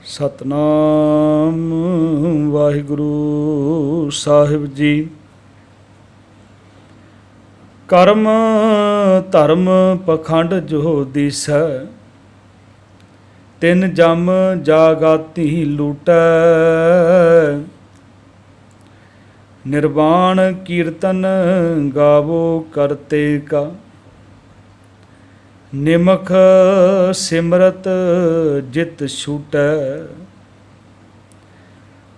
सतनाम वाहिगुरु साहिब जी। कर्म धर्म पखंड जो दिसै, तिन जम जागाती लूटै। निर्वाण कीर्तन गावो करते का, निमख सिमरत जित छूटै।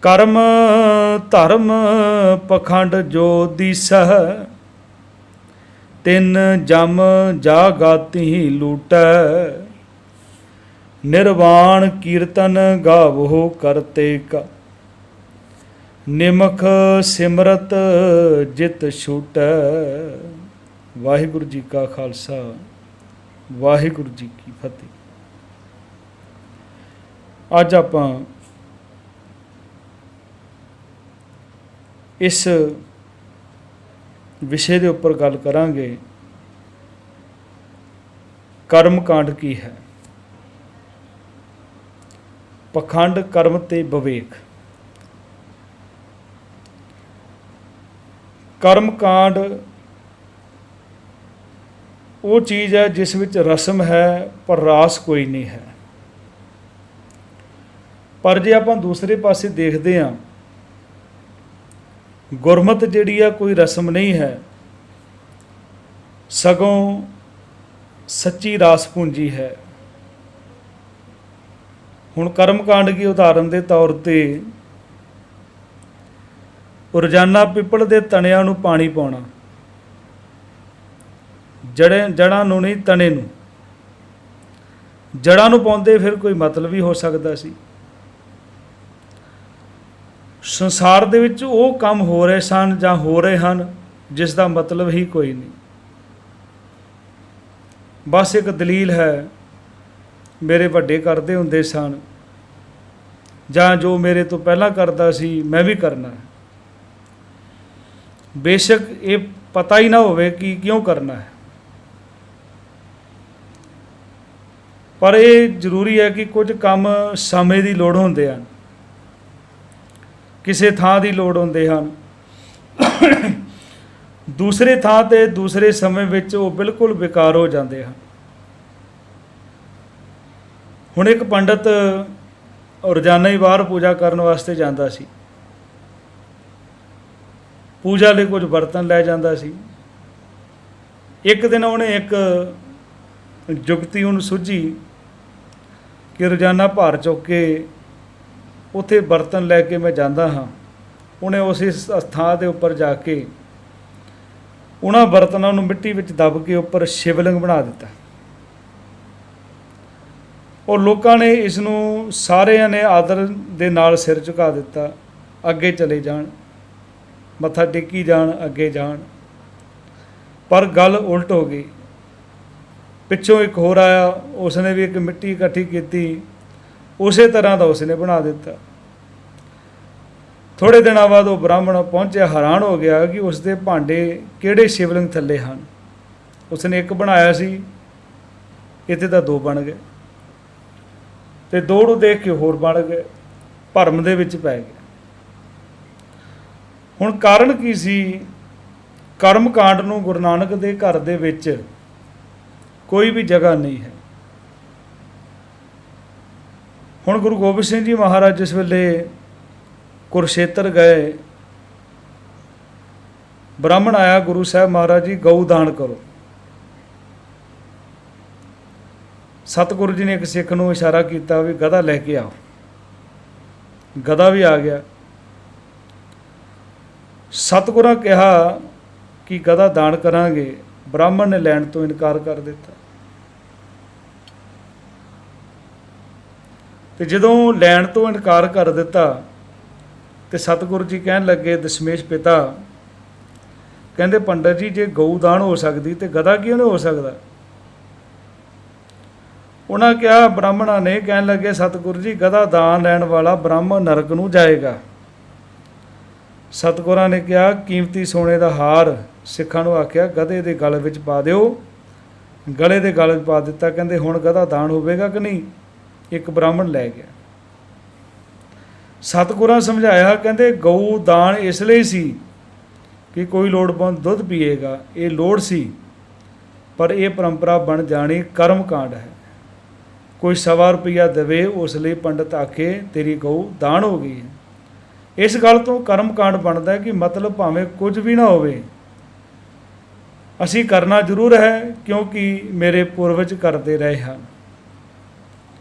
कर्म धर्म पखंड जो दिसै, तिन जम जागाती लूटै। निर्वाण कीर्तन गावो करते का, निमख सिमरत जित छूटै। वाहिगुरु जी का खालसा, वाहिगुरु जी की फतेह। अज आपां इस विषय के उपर गल करांगे, कर्म कांड की है। पखंड कर्म ते विवेक। कर्म कांड वो चीज़ है जिस विच रस्म है पर रास कोई नहीं है। पर जे आपां दूसरे पासे देखते हाँ, गुरमत जिहड़ी आ कोई रस्म नहीं है, सगों सच्ची रास पूंजी है। हुण कर्म कांड की उदाहरण के तौर पर रोजाना पिपल के तणियां नूं पानी पाउणा, जड़ां नूं नहीं तने नूं, जड़ां नूं पाउंदे फिर कोई मतलब भी हो सकदा सी। संसार दे विच वो काम हो रहे सन जां हो रहे हैं जिसका मतलब ही कोई नहीं। बस एक दलील है, मेरे वड्डे करते हुंदे सन, जां जो मेरे तो पहला करदा सी मैं भी करना है। बेशक ये पता ही ना होवे कि क्यों करना है, पर यह जरूरी है कि कुछ काम समय की लोड़ होंदे हैं, किसी थां की लोड़ होंदे हैं, दूसरे थां ते दूसरे समय विच वो बिल्कुल बेकार हो जाते हैं। हुण एक पंडित रोजाना ही बाहर पूजा करने वास्ते जाता सी, पूजा लिए कुछ बर्तन लै जाता सी। एक दिन उन्हें एक जुगती उन्हें सुझी कि रोजाना भार चुक के उत्थे बर्तन लैके मैं जाता हाँ। उन्हें उस स्थान के उपर जाके उन्होंने बर्तनों को मिट्टी में दब के उपर शिवलिंग बना दिता, और लोगों ने इसनों सारिਆਂ ने आदर दे नाल सिर झुका दिता, अगे चले जान, मत्था टेकी जान, अगे जान। पर गल उल्ट हो गई। पिछों एक होर आया, उसने भी एक मिट्टी इकट्ठी की, उस तरह का उसने बना दिता। थोड़े दिनों बाद वो ब्राह्मण पहुँचे, हैरान हो गया कि उसके भांडे किहड़े शिवलिंग थले हैं। उसने एक बनाया सी, इत्थे तां दो बन गए, तो दो नूं देख के होर बन गए, भरम दे विच पै गए। हुण कारण की सी? कर्म कांड नूं गुरु नानक दे घर दे विच कोई भी जगह नहीं है। हुण गुरु गोबिंद सिंह जी महाराज जिस वेले कुरुक्षेत्र गए, ब्राह्मण आया, गुरु साहब महाराज जी गऊ दान करो। सतगुरु जी ने एक सिख नूं इशारा किया भी गधा लैके आओ। गधा भी आ गया। सतगुरां कहा कि गधा दान करांगे, ब्राह्मण ने लैण तो इनकार कर दिता। तो जदों लैण तो इनकार कर दिता तो सतगुरु जी कहन लगे, दशमेश पिता कहते पंडित जी जे गऊ दान हो सकती तो गधा क्यों नहीं हो सकता। उन्होंने कहा, ब्राह्मणों ने कहन लगे सतगुरु जी गधा दान लैण वाला ब्राह्मण नरक नूं जाएगा। सतगुरां ने कहा, कीमती सोने का हार सिखां नूं आख्या गधे के गल विच पा दिओ। गले के गल पा दिता। कहते हुण गधा दान होवेगा कि नहीं। एक ब्राह्मण लै गया। ਸਤਿਗੁਰਾਂ ਸਮਝਾਇਆ, ਕਹਿੰਦੇ ਗਊ ਦਾਨ ਇਸ ਲਈ ਸੀ ਕਿ ਕੋਈ ਲੋੜਵੰਦ ਦੁੱਧ ਪੀਏਗਾ, ਇਹ ਲੋੜ ਸੀ, ਪਰ ਇਹ ਪਰੰਪਰਾ ਬਣ ਜਾਣੀ ਕਰਮ ਕਾਂਡ ਹੈ। ਕੋਈ 1.25 ਰੁਪਈਆ ਦੇਵੇ, ਉਸ ਲਈ ਪੰਡਤ ਆਖੇ ਤੇਰੀ ਗਊ ਦਾਨ ਹੋ ਗਈ ਹੈ। ਇਸ ਗੱਲ ਤੋਂ ਕਰਮ ਕਾਂਡ ਬਣਦਾ ਕਿ ਮਤਲਬ ਭਾਵੇਂ ਕੁਝ ਵੀ ਨਾ ਹੋਵੇ, ਅਸੀਂ ਕਰਨਾ ਜ਼ਰੂਰ ਹੈ ਕਿਉਂਕਿ ਮੇਰੇ ਪੂਰਵਜ ਕਰਦੇ ਰਹੇ ਹਨ।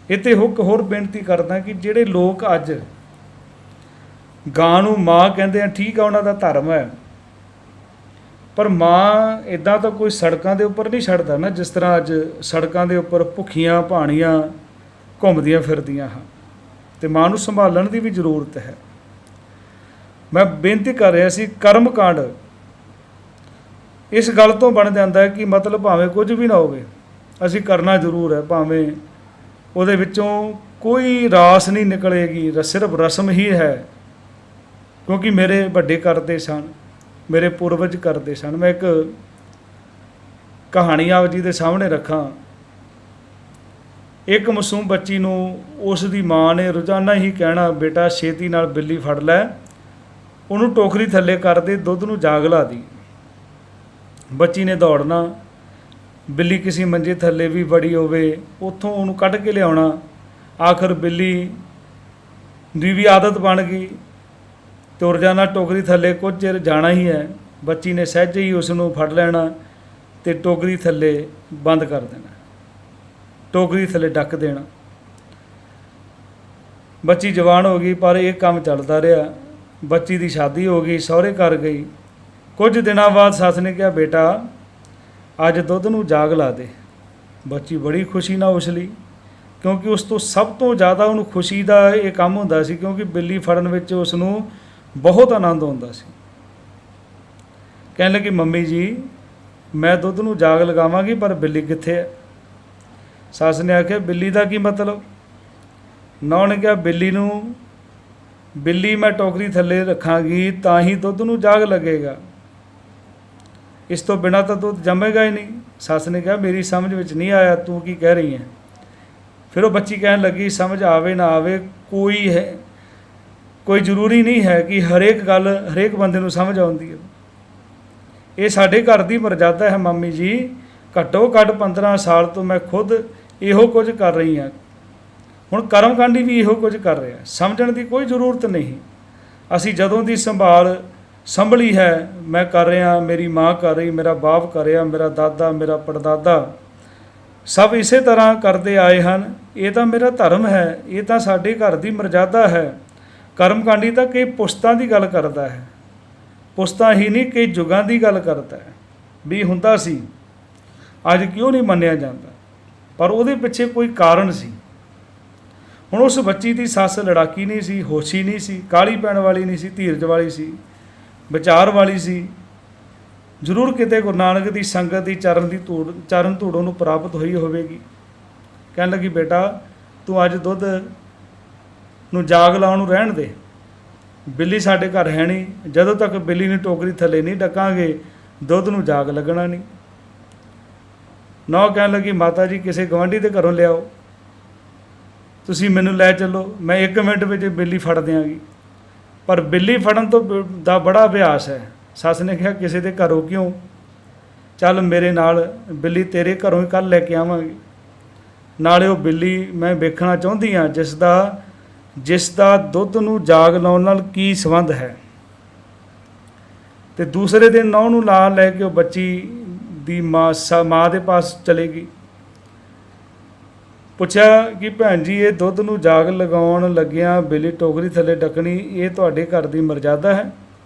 ਇੱਥੇ ਹੋਰ ਬੇਨਤੀ ਕਰਦਾ ਕਿ ਜਿਹੜੇ ਲੋਕ ਅੱਜ ਗਾਂ ਨੂੰ ਮਾਂ ਕਹਿੰਦੇ ਆ, ਠੀਕ ਆ, ਉਹਨਾਂ ਦਾ ਧਰਮ ਹੈ, ਪਰ ਮਾਂ ਇੱਦਾਂ ਤਾਂ ਕੋਈ ਸੜਕਾਂ ਦੇ ਉੱਪਰ ਨਹੀਂ ਛੱਡਦਾ ਨਾ, ਜਿਸ ਤਰ੍ਹਾਂ ਅੱਜ ਸੜਕਾਂ ਦੇ ਉੱਪਰ ਭੁੱਖੀਆਂ ਭਾਣੀਆਂ ਘੁੰਮਦੀਆਂ ਫਿਰਦੀਆਂ ਹਨ, ਅਤੇ ਮਾਂ ਨੂੰ ਸੰਭਾਲਣ ਦੀ ਵੀ ਜ਼ਰੂਰਤ ਹੈ। ਮੈਂ ਬੇਨਤੀ ਕਰ ਰਿਹਾ ਸੀ, ਕਰਮ ਕਾਂਡ ਇਸ ਗੱਲ ਤੋਂ ਬਣ ਜਾਂਦਾ ਹੈ ਕਿ ਮਤਲਬ ਭਾਵੇਂ ਕੁਝ ਵੀ ਨਾ ਹੋਵੇ, ਅਸੀਂ ਕਰਨਾ ਜ਼ਰੂਰ ਹੈ, ਭਾਵੇਂ ਉਹਦੇ ਵਿੱਚੋਂ ਕੋਈ ਰਾਸ ਨਹੀਂ ਨਿਕਲੇਗੀ, ਸਿਰਫ ਰਸਮ ਹੀ ਹੈ, ਕਿਉਂਕਿ ਮੇਰੇ ਵੱਡੇ ਕਰਦੇ ਸਨ, ਮੇਰੇ ਪੂਰਵਜ ਕਰਦੇ ਸਨ। ਮੈਂ ਇੱਕ ਕਹਾਣੀ ਆਪ ਜੀ ਦੇ ਸਾਹਮਣੇ ਰੱਖਾਂ। ਇੱਕ ਮਾਸੂਮ ਬੱਚੀ ਨੂੰ ਉਸ ਦੀ ਮਾਂ ਨੇ ਰੋਜ਼ਾਨਾ ਹੀ ਕਹਿਣਾ, ਬੇਟਾ ਛੇਤੀ ਨਾਲ ਬਿੱਲੀ ਫੜ ਲੈ, ਉਹਨੂੰ ਟੋਕਰੀ ਥੱਲੇ ਕਰ ਦੇ, ਦੁੱਧ ਨੂੰ ਜਾਗ ਲਾ ਦੀ। ਬੱਚੀ ਨੇ ਦੌੜਨਾ, ਬਿੱਲੀ ਕਿਸੇ ਮੰਜੇ ਥੱਲੇ ਵੀ ਵੜੀ ਹੋਵੇ, ਉੱਥੋਂ ਉਹਨੂੰ ਕੱਢ ਕੇ ਲਿਆਉਣਾ। ਆਖਰ ਬਿੱਲੀ ਦੀ ਵੀ ਆਦਤ ਬਣ ਗਈ, ਤੁਰ ਜਾਣਾ ਟੋਕਰੀ ਥੱਲੇ, ਕੁਝ ਚਿਰ ਜਾਣਾ ਹੀ ਹੈ। ਬੱਚੀ ਨੇ ਸਹਿਜੇ ਹੀ ਉਸ ਨੂੰ ਫੜ ਲੈਣਾ ਅਤੇ ਟੋਕਰੀ ਥੱਲੇ ਬੰਦ ਕਰ ਦੇਣਾ, ਟੋਕਰੀ ਥੱਲੇ ਡੱਕ ਦੇਣਾ। ਬੱਚੀ ਜਵਾਨ ਹੋ ਗਈ, ਪਰ ਇਹ ਕੰਮ ਚੱਲਦਾ ਰਿਹਾ। ਬੱਚੀ ਦੀ ਸ਼ਾਦੀ ਹੋ ਗਈ, ਸਹੁਰੇ ਘਰ ਗਈ। ਕੁਝ ਦਿਨਾਂ ਬਾਅਦ ਸੱਸ ਨੇ ਕਿਹਾ, ਬੇਟਾ ਅੱਜ ਦੁੱਧ ਨੂੰ ਜਾਗ ਲਾ ਦੇ। ਬੱਚੀ ਬੜੀ ਖੁਸ਼ੀ ਨਾਲ ਉਛਲੀ, ਕਿਉਂਕਿ ਉਸ ਤੋਂ ਸਭ ਤੋਂ ਜ਼ਿਆਦਾ ਉਹਨੂੰ ਖੁਸ਼ੀ ਦਾ ਇਹ ਕੰਮ ਹੁੰਦਾ ਸੀ, ਕਿਉਂਕਿ ਬਿੱਲੀ ਫੜਨ ਵਿੱਚ ਉਸ ਨੂੰ ਬਹੁਤ ਆਨੰਦ ਆਉਂਦਾ ਸੀ। ਕਹਿਣ ਲੱਗੀ, ਮੰਮੀ ਜੀ ਮੈਂ ਦੁੱਧ ਨੂੰ ਜਾਗ ਲਗਾਵਾਂਗੀ, ਪਰ ਬਿੱਲੀ ਕਿੱਥੇ ਹੈ? ਸੱਸ ਨੇ ਆਖਿਆ, ਬਿੱਲੀ ਦਾ ਕੀ ਮਤਲਬ? ਨੌਂ ਨੇ ਕਿਹਾ, ਬਿੱਲੀ ਮੈਂ ਟੋਕਰੀ ਥੱਲੇ ਰੱਖਾਂਗੀ ਤਾਂ ਹੀ ਦੁੱਧ ਨੂੰ ਜਾਗ ਲੱਗੇਗਾ, ਇਸ ਤੋਂ ਬਿਨਾਂ ਤਾਂ ਦੁੱਧ ਜੰਮੇਗਾ ਹੀ ਨਹੀਂ। ਸੱਸ ਨੇ ਕਿਹਾ, ਮੇਰੀ ਸਮਝ ਵਿੱਚ ਨਹੀਂ ਆਇਆ, ਤੂੰ ਕੀ ਕਹਿ ਰਹੀ ਹੈ? ਫਿਰ ਉਹ ਬੱਚੀ ਕਹਿਣ ਲੱਗੀ, ਸਮਝ ਆਵੇ ਨਾ ਆਵੇ, ਕੋਈ ਜ਼ਰੂਰੀ ਨਹੀਂ ਹੈ ਕਿ ਹਰੇਕ ਗੱਲ ਹਰੇਕ ਬੰਦੇ ਨੂੰ ਸਮਝ ਆਉਂਦੀ ਹੈ। ਇਹ ਸਾਡੇ ਘਰ ਦੀ ਮਰਜ਼ਾਦਾ ਹੈ ਮੰਮੀ ਜੀ, ਘੱਟੋ ਘੱਟ 15 ਸਾਲ ਤੋਂ ਮੈਂ ਖੁਦ ਇਹੋ ਕੁਝ ਕਰ ਰਹੀ ਹਾਂ, ਹੁਣ ਕਰਮਕਾਂਡੀ ਵੀ ਇਹੋ ਕੁਝ ਕਰ ਰਿਹਾ, ਸਮਝਣ ਦੀ ਕੋਈ ਜ਼ਰੂਰਤ ਨਹੀਂ। ਅਸੀਂ ਜਦੋਂ ਦੀ ਸੰਭਲੀ ਹੈ, ਮੈਂ ਕਰ ਰਿਹਾ, ਮੇਰੀ ਮਾਂ ਕਰ ਰਹੀ, ਮੇਰਾ ਬਾਪ ਕਰ ਰਿਹਾ, ਮੇਰਾ ਦਾਦਾ, ਮੇਰਾ ਪੜਦਾਦਾ, ਸਭ ਇਸੇ ਤਰ੍ਹਾਂ ਕਰਦੇ ਆਏ ਹਨ। ਇਹ ਤਾਂ ਮੇਰਾ ਧਰਮ ਹੈ, ਇਹ ਤਾਂ ਸਾਡੇ ਘਰ ਦੀ ਮਰਜ਼ਾਦਾ ਹੈ। ਕਰਮਕਾਂਡੀ ਤਾਂ ਕਈ ਪੁਸ਼ਤਾਂ ਦੀ ਗੱਲ ਕਰਦਾ ਹੈ, ਪੁਸ਼ਤਾਂ ਹੀ ਨਹੀਂ ਕਈ ਯੁੱਗਾਂ ਦੀ ਗੱਲ ਕਰਦਾ ਹੈ ਵੀ ਹੁੰਦਾ ਸੀ, ਅੱਜ ਕਿਉਂ ਨਹੀਂ ਮੰਨਿਆ ਜਾਂਦਾ, ਪਰ ਉਹਦੇ ਪਿੱਛੇ ਕੋਈ ਕਾਰਨ ਸੀ। ਹੁਣ ਉਸ ਬੱਚੀ ਦੀ ਸੱਸ ਲੜਾਕੀ ਨਹੀਂ ਸੀ, ਹੋਸ਼ੀ ਨਹੀਂ ਸੀ, ਕਾਹਲੀ ਪੈਣ ਵਾਲੀ ਨਹੀਂ ਸੀ, ਧੀਰਜ ਵਾਲੀ ਸੀ, ਵਿਚਾਰ ਵਾਲੀ ਸੀ। ਜ਼ਰੂਰ ਕਿਤੇ ਗੁਰੂ ਨਾਨਕ ਦੀ ਸੰਗਤ ਦੀ ਚਰਨ ਧੂੜ ਨੂੰ ਪ੍ਰਾਪਤ ਹੋਈ ਹੋਵੇਗੀ। ਕਹਿਣ ਲੱਗੀ, ਬੇਟਾ ਤੂੰ ਅੱਜ ਦੁੱਧ ਨੂੰ ਜਾਗ ਲਾਉਣ ਨੂੰ ਰਹਿਣ ਦੇ, ਬਿੱਲੀ ਸਾਡੇ ਘਰ ਹੈ ਨਹੀਂ, ਜਦੋਂ ਤੱਕ ਬਿੱਲੀ ਨੂੰ ਟੋਕਰੀ ਥੱਲੇ ਨਹੀਂ ਡੱਕਾਂਗੇ ਦੁੱਧ ਨੂੰ ਜਾਗ ਲੱਗਣਾ ਨਹੀਂ। ਨੌਂ ਕਹਿਣ ਲੱਗੀ, ਮਾਤਾ ਜੀ ਕਿਸੇ ਗੁਆਂਢੀ ਦੇ ਘਰੋਂ ਲਿਆਓ, ਤੁਸੀਂ ਮੈਨੂੰ ਲੈ ਚੱਲੋ, ਮੈਂ 1 ਮਿੰਟ ਵਿੱਚ ਬਿੱਲੀ ਫੜ ਦਿਆਂਗੀ। ਪਰ ਬਿੱਲੀ ਫੜਨ ਦਾ ਬੜਾ ਅਭਿਆਸ ਹੈ। ਸੱਸ ਨੇ ਕਿਹਾ, ਕਿਸੇ ਦੇ ਘਰੋਂ ਕਿਉਂ? ਚੱਲ ਮੇਰੇ ਨਾਲ, ਬਿੱਲੀ ਤੇਰੇ ਘਰੋਂ ਹੀ ਕੱਲ੍ਹ ਲੈ ਕੇ ਆਵਾਂਗੇ। ਨਾਲੇ ਉਹ ਬਿੱਲੀ ਮੈਂ ਵੇਖਣਾ ਚਾਹੁੰਦੀ ਹਾਂ ਜਿਸ ਦਾ ਦੁੱਧ ਨੂੰ ਜਾਗ ਲਾਉਣ ਨਾਲ ਕੀ ਸੰਬੰਧ ਹੈ। ਅਤੇ ਦੂਸਰੇ ਦਿਨ ਨੌਂ ਨੂੰ ਨਾਲ ਲੈ ਕੇ ਉਹ ਬੱਚੀ ਦੀ ਮਾਂ ਦੇ ਪਾਸ ਚਲੇਗੀ। ਪੁੱਛਿਆ ਕਿ ਭੈਣ ਜੀ, ਇਹ ਦੁੱਧ ਨੂੰ ਜਾਗ ਲਗਾਉਣ ਲੱਗਿਆਂ ਬਿੱਲੀ ਟੋਕਰੀ ਥੱਲੇ ਡੱਕਣੀ, ਇਹ ਤੁਹਾਡੇ ਘਰ ਦੀ ਮਰਜ਼ਾਦਾ ਹੈ?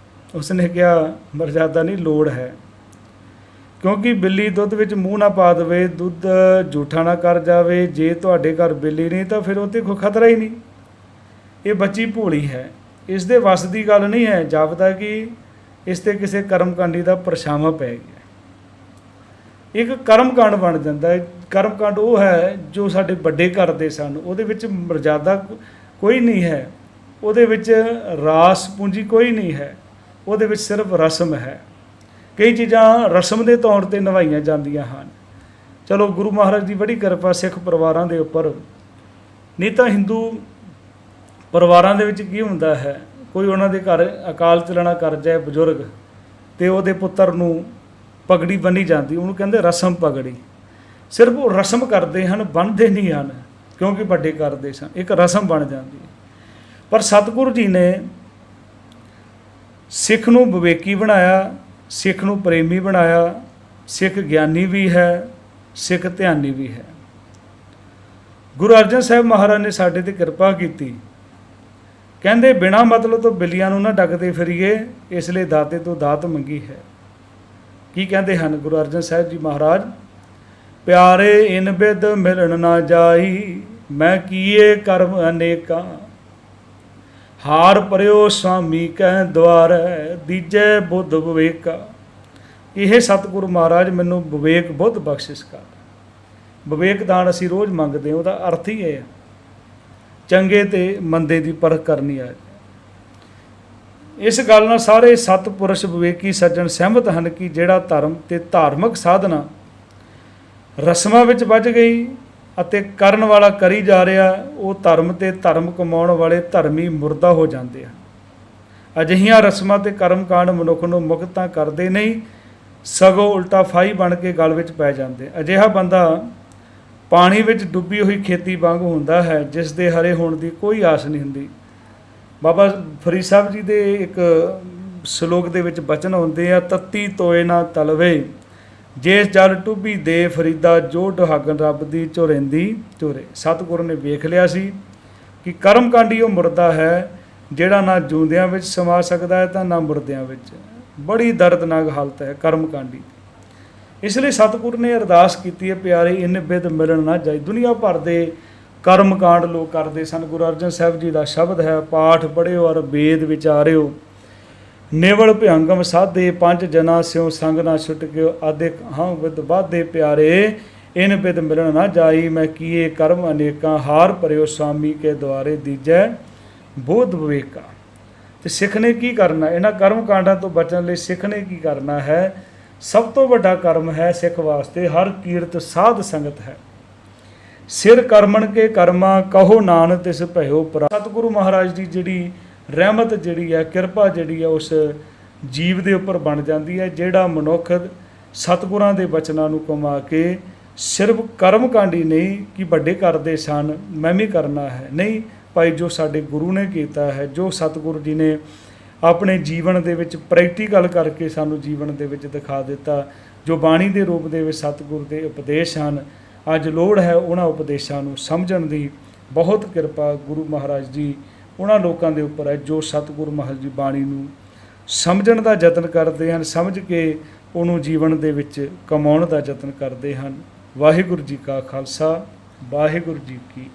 ਉਸਨੇ ਕਿਹਾ, ਮਰਜ਼ਾਦਾ ਨਹੀਂ, ਲੋੜ ਹੈ, ਕਿਉਂਕਿ ਬਿੱਲੀ ਦੁੱਧ ਵਿੱਚ ਮੂੰਹ ਨਾ ਪਾ ਦੇਵੇ, ਦੁੱਧ ਜੂਠਾ ਨਾ ਕਰ ਜਾਵੇ। ਜੇ ਤੁਹਾਡੇ ਘਰ ਬਿੱਲੀ ਨਹੀਂ ਤਾਂ ਫਿਰ ਉਹ 'ਤੇ ਕੋਈ ਖਤਰਾ ਹੀ ਨਹੀਂ। ਇਹ ਬੱਚੀ ਭੋਲੀ ਹੈ, ਇਸ ਦੇ ਵੱਸ ਦੀ ਗੱਲ ਨਹੀਂ ਹੈ, ਜਾਪਦਾ ਕਿ ਇਸ 'ਤੇ ਕਿਸੇ ਕਰਮਕਾਂਡੀ ਦਾ ਪਰਛਾਵਾਂ ਪੈ ਗਿਆ। ਇੱਕ ਕਰਮਕਾਂਡ ਬਣ ਜਾਂਦਾ ਹੈ। ਕਰਮਕਾਂਡ ਉਹ ਹੈ ਜੋ ਸਾਡੇ ਵੱਡੇ ਕਰਦੇ ਸਨ, ਉਹਦੇ ਵਿੱਚ ਮਰਜ਼ਾਦਾ ਕੋਈ ਨਹੀਂ ਹੈ, ਉਹਦੇ ਵਿੱਚ ਰਾਸ ਪੂੰਜੀ ਕੋਈ ਨਹੀਂ ਹੈ, ਉਹਦੇ ਵਿੱਚ ਸਿਰਫ ਰਸਮ ਹੈ। ਕਈ ਚੀਜ਼ਾਂ ਰਸਮ ਦੇ ਤੌਰ 'ਤੇ ਨਿਭਾਈਆਂ ਜਾਂਦੀਆਂ ਹਨ। ਚਲੋ, ਗੁਰੂ ਮਹਾਰਾਜ ਦੀ ਬੜੀ ਕਿਰਪਾ ਸਿੱਖ ਪਰਿਵਾਰਾਂ ਦੇ ਉੱਪਰ। ਨਹੀਂ ਤਾਂ ਹਿੰਦੂ ਪਰਿਵਾਰਾਂ ਦੇ ਵਿੱਚ ਕੀ ਹੁੰਦਾ ਹੈ, ਕੋਈ ਉਹਨਾਂ ਦੇ ਘਰ ਅਕਾਲ ਚਲਾਣਾ ਕਰ ਜਾਏ ਬਜ਼ੁਰਗ, ਤੇ ਉਹਦੇ ਪੁੱਤਰ ਨੂੰ ਪਗੜੀ ਬੰਨੀ ਜਾਂਦੀ, ਉਹਨੂੰ ਕਹਿੰਦੇ ਰਸਮ ਪਗੜੀ। ਸਿਰਫ ਉਹ ਰਸਮ ਕਰਦੇ ਹਨ, ਬੰਨ੍ਹਦੇ ਨਹੀਂ ਹਨ, ਕਿਉਂਕਿ ਵੱਡੇ ਕਰਦੇ ਸਨ, ਇੱਕ ਰਸਮ ਬਣ ਜਾਂਦੀ ਹੈ। ਪਰ ਸਤਿਗੁਰੂ ਜੀ ਨੇ ਸਿੱਖ ਨੂੰ ਵਿਵੇਕੀ ਬਣਾਇਆ, ਸਿੱਖ ਨੂੰ ਪ੍ਰੇਮੀ ਬਣਾਇਆ। ਸਿੱਖ ਗਿਆਨੀ ਵੀ ਹੈ, ਸਿੱਖ ਧਿਆਨੀ ਵੀ ਹੈ। ਗੁਰੂ ਅਰਜਨ ਸਾਹਿਬ ਮਹਾਰਾਜ ਨੇ ਸਾਡੇ ਤੇ ਕਿਰਪਾ ਕੀਤੀ। ਕਹਿੰਦੇ ਬਿਨਾਂ ਮਤਲਬ ਤੋਂ ਬਿੱਲੀਆਂ ਨੂੰ ਨਾ ਡੱਕਦੇ ਫਿਰੀਏ, ਇਸ ਲਈ ਦਾਤੇ ਤੋਂ ਦਾਤ ਮੰਗੀ ਹੈ। ਕੀ ਕਹਿੰਦੇ ਹਨ ਗੁਰੂ ਅਰਜਨ ਸਾਹਿਬ ਜੀ ਮਹਾਰਾਜ? ਪਿਆਰੇ ਇਨ ਬਿਦ ਮਿਲਣ ਨਾ ਜਾਈ, ਮੈਂ ਕੀਏ ਕਰਮ ਅਨੇਕਾਂ, ਹਾਰ ਪਰਿਓ ਸੁਆਮੀ ਕਹਿ ਦੁਆਰੈ, ਦੀਜੈ ਬੁੱਧ ਵਿਵੇਕਾ। ਇਹ ਸਤਿਗੁਰੂ ਮਹਾਰਾਜ ਮੈਨੂੰ ਵਿਵੇਕ ਬੁੱਧ ਬਖਸ਼ਿਸ਼ ਕਰ। ਵਿਵੇਕ ਦਾਨ ਅਸੀਂ ਰੋਜ਼ ਮੰਗਦੇ ਹਾਂ, ਉਹਦਾ ਅਰਥ ਹੀ ਇਹ ਹੈ ਚੰਗੇ ਤੇ ਮੰਦੇ ਦੀ ਪਰਖ ਕਰਨੀ ਆ। ਇਸ ਗੱਲ ਨਾਲ ਸਾਰੇ ਸਤਿਪੁਰਸ਼ ਵਿਵੇਕੀ ਸੱਜਣ ਸਹਿਮਤ ਹਨ ਕਿ ਜਿਹੜਾ ਧਰਮ ਤੇ ਧਾਰਮਿਕ ਸਾਧਨਾ ਰਸਮਾਂ ਵਿੱਚ ਵੱਜ ਗਈ ਅਤੇ ਕਰਨ ਵਾਲਾ ਕਰੀ ਜਾ ਰਿਹਾ, ਉਹ ਧਰਮ ਤੇ ਧਰਮ ਕਮਾਉਣ ਵਾਲੇ ਧਰਮੀ ਮੁਰਦਾ ਹੋ ਜਾਂਦੇ ਆ। ਅਜਿਹੀਆਂ ਰਸਮਾਂ ਤੇ ਕਰਮਕਾਂਡ ਮਨੁੱਖ ਨੂੰ ਮੁਕਤ ਤਾਂ ਕਰਦੇ ਨਹੀਂ, ਸਗੋਂ ਉਲਟਾ ਫਾਈ ਬਣ ਕੇ ਗਲ ਵਿੱਚ ਪੈ ਜਾਂਦੇ। ਅਜਿਹਾ ਬੰਦਾ ਪਾਣੀ ਵਿੱਚ ਡੁੱਬੀ ਹੋਈ ਖੇਤੀ ਵਾਂਗ ਹੁੰਦਾ ਹੈ, ਜਿਸ ਦੇ ਹਰੇ ਹੋਣ ਦੀ ਕੋਈ ਆਸ ਨਹੀਂ ਹੁੰਦੀ। ਬਾਬਾ ਫਰੀਦ ਸਾਹਿਬ ਜੀ ਦੇ ਇੱਕ ਸ਼ਲੋਕ ਦੇ ਵਿੱਚ ਬਚਨ ਹੁੰਦੇ ਆ, ਤੱਤੀ ਤੋਏ ਨਾ ਤਲਵੇ, ਜੇ ਜਲ ਟੁੱਬੀ ਦੇ ਫਰੀਦਾ, ਜੋ ਡੁਹਾਗਣ ਰੱਬ ਦੀ ਝੁਰੇਂਦੀ ਝੁਰੇ। ਸਤਿਗੁਰੂ ਨੇ ਵੇਖ ਲਿਆ ਸੀ ਕਿ ਕਰਮਕਾਂਡੀ ਉਹ ਮੁਰਦਾ ਹੈ, ਜਿਹੜਾ ਨਾ ਜਿਉਂਦਿਆਂ ਵਿੱਚ ਸਮਾ ਸਕਦਾ ਹੈ ਤਾਂ ਨਾ ਮੁਰਦਿਆਂ ਵਿੱਚ। ਬੜੀ ਦਰਦਨਾਕ ਹਾਲਤ ਹੈ ਕਰਮਕਾਂਡੀ। ਇਸ ਲਈ ਸਤਿਗੁਰੂ ਨੇ ਅਰਦਾਸ ਕੀਤੀ ਹੈ, ਪਿਆਰੇ ਇਨ ਬਿਦ ਮਿਲਣ ਨਾ ਜਾਈ। ਦੁਨੀਆ ਭਰ ਦੇ ਕਰਮਕਾਂਡ ਲੋਕ ਕਰਦੇ ਸਨ। ਗੁਰੂ ਅਰਜਨ ਸਾਹਿਬ ਜੀ ਦਾ ਸ਼ਬਦ ਹੈ, ਪਾਠ ਪੜ੍ਹਿਓ ਔਰ ਵੇਦ ਵਿਚਾਰਿਓ, ਨੇਵਲ ਭਿਅੰਗਮ ਸਾਧੇ, ਪੰਜ ਜਨਾ ਸਿਉ ਸੰਗ ਨਾ ਛੁਟ ਗਿਓ, ਆਦਿਕ ਹਾਂ ਵਿਦ ਵਾਧੇ, ਪਿਆਰੇ ਇਨ ਬਿਦ ਮਿਲਣ ਨਾ ਜਾਈ, ਮੈਂ ਕੀਏ ਕਰਮ ਅਨੇਕਾਂ, ਹਾਰ ਭਰਿਓ ਸੁਆਮੀ ਕੇ ਦੁਆਰੇ, ਦੀਜੈ ਬੋਧ ਵਿਵੇਕਾ। ਤੇ ਸਿੱਖ ਨੇ ਕੀ ਕਰਨਾ? ਇਹਨਾਂ ਕਰਮ ਕਾਂਡਾਂ ਤੋਂ ਬਚਣ ਲਈ ਸਿੱਖ ਨੇ ਕੀ ਕਰਨਾ ਹੈ? ਸਭ ਤੋਂ ਵੱਡਾ ਕਰਮ ਹੈ ਸਿੱਖ ਵਾਸਤੇ, ਹਰ ਕੀਰਤ ਸਾਧ ਸੰਗਤ ਹੈ। ਸਿਰ ਕਰਮਣ ਕੇ ਕਰਮਾ, ਕਹੋ ਨਾਨਕ ਤਿਸ ਭਇਓ ਪਰਾ। ਸਤਿਗੁਰੂ ਮਹਾਰਾਜ ਦੀ ਜਿਹੜੀ ਰਹਿਮਤ ਜਿਹੜੀ ਹੈ, ਕਿਰਪਾ ਜਿਹੜੀ ਹੈ, ਉਸ ਜੀਵ ਦੇ ਉੱਪਰ ਬਣ ਜਾਂਦੀ ਹੈ, ਜਿਹੜਾ ਮਨੁੱਖ ਸਤਿਗੁਰਾਂ ਦੇ ਬਚਨਾਂ ਨੂੰ ਕਮਾ ਕੇ ਸਿਰਫ ਕਰਮਕਾਂਡੀ ਨਹੀਂ ਕਿ ਵੱਡੇ ਕਰਦੇ ਸਨ ਮੈਂ ਵੀ ਕਰਨਾ ਹੈ, ਨਹੀਂ ਭਾਈ, ਜੋ ਸਾਡੇ ਗੁਰੂ ਨੇ ਕੀਤਾ ਹੈ, ਜੋ ਸਤਿਗੁਰੂ ਜੀ ਨੇ ਆਪਣੇ ਜੀਵਨ ਦੇ ਵਿੱਚ ਪ੍ਰੈਕਟੀਕਲ ਕਰਕੇ ਸਾਨੂੰ ਜੀਵਨ ਦੇ ਵਿੱਚ ਦਿਖਾ ਦਿੱਤਾ, ਜੋ ਬਾਣੀ ਦੇ ਰੂਪ ਦੇ ਵਿੱਚ ਸਤਿਗੁਰੂ ਦੇ ਉਪਦੇਸ਼ ਹਨ, ਅੱਜ ਲੋੜ ਹੈ ਉਹਨਾਂ ਉਪਦੇਸ਼ਾਂ ਨੂੰ ਸਮਝਣ ਦੀ। ਬਹੁਤ ਕਿਰਪਾ ਗੁਰੂ ਮਹਾਰਾਜ ਜੀ ਉਹਨਾਂ ਲੋਕਾਂ ਦੇ ਉੱਪਰ ਹੈ ਜੋ ਸਤਿਗੁਰੂ ਮਹਾਰਾਜ ਦੀ ਬਾਣੀ ਨੂੰ ਸਮਝਣ ਦਾ ਯਤਨ ਕਰਦੇ ਹਨ, ਸਮਝ ਕੇ ਉਹਨੂੰ ਜੀਵਨ ਦੇ ਵਿੱਚ ਕਮਾਉਣ ਦਾ ਯਤਨ ਕਰਦੇ ਹਨ। ਵਾਹਿਗੁਰੂ ਜੀ ਕਾ ਖਾਲਸਾ, ਵਾਹਿਗੁਰੂ ਜੀ ਕੀ